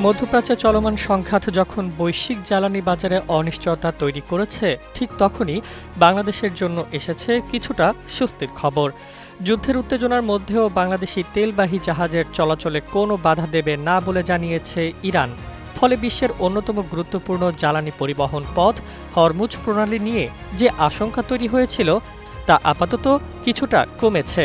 মধ্যপ্রাচ্যে চলমান সংঘাত যখন বৈশ্বিক জ্বালানি বাজারে অনিশ্চয়তা তৈরি করেছে, ঠিক তখনই বাংলাদেশের জন্য এসেছে কিছুটা স্বস্তির খবর। যুদ্ধের উত্তেজনার মধ্যেও বাংলাদেশি তেলবাহী জাহাজের চলাচলে কোনো বাধা দেবে না বলে জানিয়েছে ইরান। ফলে বিশ্বের অন্যতম গুরুত্বপূর্ণ জ্বালানি পরিবহন পথ হরমুজ প্রণালী নিয়ে যে আশঙ্কা তৈরি হয়েছিল তা আপাতত কিছুটা কমেছে।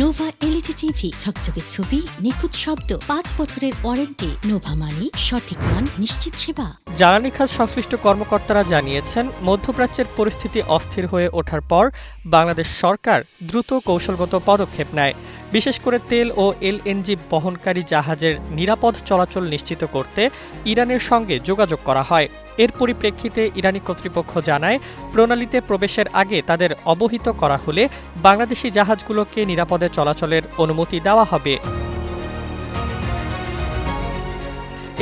নোভা এলইডি টিভি, ঝকঝকে ছবি, নিখুঁত শব্দ, ৫ বছরের ওয়ারেন্টি। নোভা মানে সঠিক মান, নিশ্চিত সেবা। জ্বালানি খাত সংশ্লিষ্ট কর্মকর্তারা জানিয়েছেন, মধ্যপ্রাচ্যের পরিস্থিতি অস্থির হয়ে ওঠার পর বাংলাদেশ সরকার দ্রুত কৌশলগত পদক্ষেপ নেয়। বিশেষ করে তেল ও এলএনজি বহনকারী জাহাজের নিরাপদ চলাচল নিশ্চিত করতে ইরানের সঙ্গে যোগাযোগ করা হয়। এর পরিপ্রেক্ষিতে ইরানি কর্তৃপক্ষ জানায়, প্রণালীতে প্রবেশের আগে তাদের অবহিত করা হলে বাংলাদেশি জাহাজগুলোকে নিরাপদে চলাচলের অনুমতি দেওয়া হবে।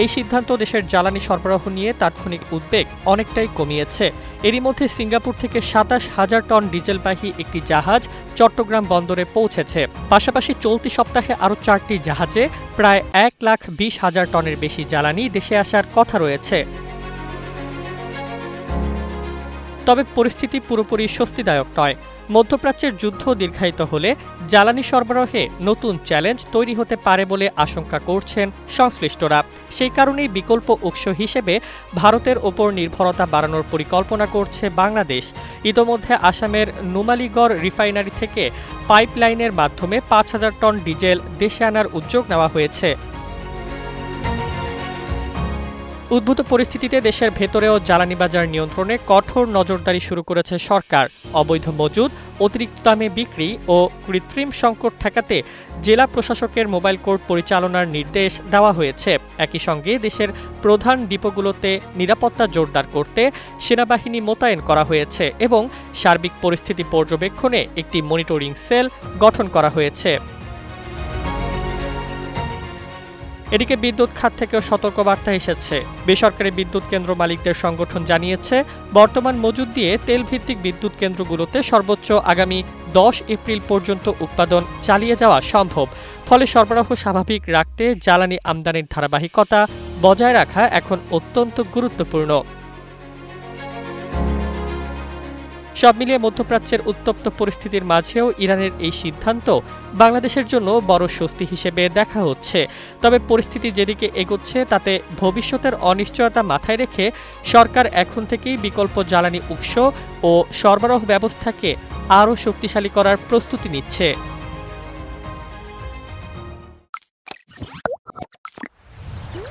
এই সিদ্ধান্ত দেশের জ্বালানি সরবরাহ নিয়ে তাৎক্ষণিক উদ্বেগ অনেকটাই কমিয়েছে। এরই মধ্যে সিঙ্গাপুর থেকে ২৭,০০০ টন ডিজেলবাহী একটি জাহাজ চট্টগ্রাম বন্দরে পৌঁছেছে। পাশাপাশি চলতি সপ্তাহে আরও ৪টি জাহাজে প্রায় ১,২০,০০০ টনের বেশি জ্বালানি দেশে আসার কথা রয়েছে। তবে পরিস্থিতি পুরোপুরি স্বস্তিদায়ক নয়। মধ্যপ্রাচ্যের যুদ্ধ দীর্ঘায়িত হলে জ্বালানি সরবরাহে নতুন চ্যালেঞ্জ তৈরি হতে পারে বলে আশঙ্কা করছেন সংশ্লিষ্টরা। সেই কারণেই বিকল্প উৎস হিসেবে ভারতের ওপর নির্ভরতা বাড়ানোর পরিকল্পনা করছে বাংলাদেশ। ইতোমধ্যে আসামের নুমালীগড় রিফাইনারি থেকে পাইপলাইনের মাধ্যমে ৫,০০০ টন ডিজেল দেশে আনার উদ্যোগ নেওয়া হয়েছে। উদ্ভূত পরিস্থিতিতে দেশের ভেতরেও জ্বালানি বাজার নিয়ন্ত্রণে কঠোর নজরদারি শুরু করেছে সরকার। অবৈধ মজুদ, অতিরিক্ত দামে বিক্রি ও কৃত্রিম সংকট ঠেকাতে জেলা প্রশাসকের মোবাইল কোর্ট পরিচালনার নির্দেশ দেওয়া হয়েছে। একই সঙ্গে দেশের প্রধান ডিপোগুলোতে নিরাপত্তা জোরদার করতে সেনাবাহিনী মোতায়েন করা হয়েছে এবং সার্বিক পরিস্থিতি পর্যবেক্ষণে একটি মনিটরিং সেল গঠন করা হয়েছে। এদিকে বিদ্যুৎ খাত থেকেও সতর্কবার্তা এসেছে। বেসরকারি বিদ্যুৎ কেন্দ্র মালিকদের সংগঠন জানিয়েছে, বর্তমান মজুদ দিয়ে তেলভিত্তিক বিদ্যুৎ কেন্দ্রগুলোতে সর্বোচ্চ আগামী ১০ এপ্রিল পর্যন্ত উৎপাদন চালিয়ে যাওয়া সম্ভব। ফলে সরবরাহ স্বাভাবিক রাখতে জ্বালানি আমদানির ধারাবাহিকতা বজায় রাখা এখন অত্যন্ত গুরুত্বপূর্ণ। সব মিলিয়ে মধ্যপ্রাচ্যের উত্তপ্ত পরিস্থিতির মাঝেও ইরানের এই সিদ্ধান্ত বাংলাদেশের জন্য বড় স্বস্তি হিসেবে দেখা হচ্ছে। তবে পরিস্থিতি যেদিকে এগোচ্ছে তাতে ভবিষ্যতের অনিশ্চয়তা মাথায় রেখে সরকার এখন থেকেই বিকল্প জ্বালানি উৎস ও সরবরাহ ব্যবস্থাকে আরও শক্তিশালী করার প্রস্তুতি নিচ্ছে।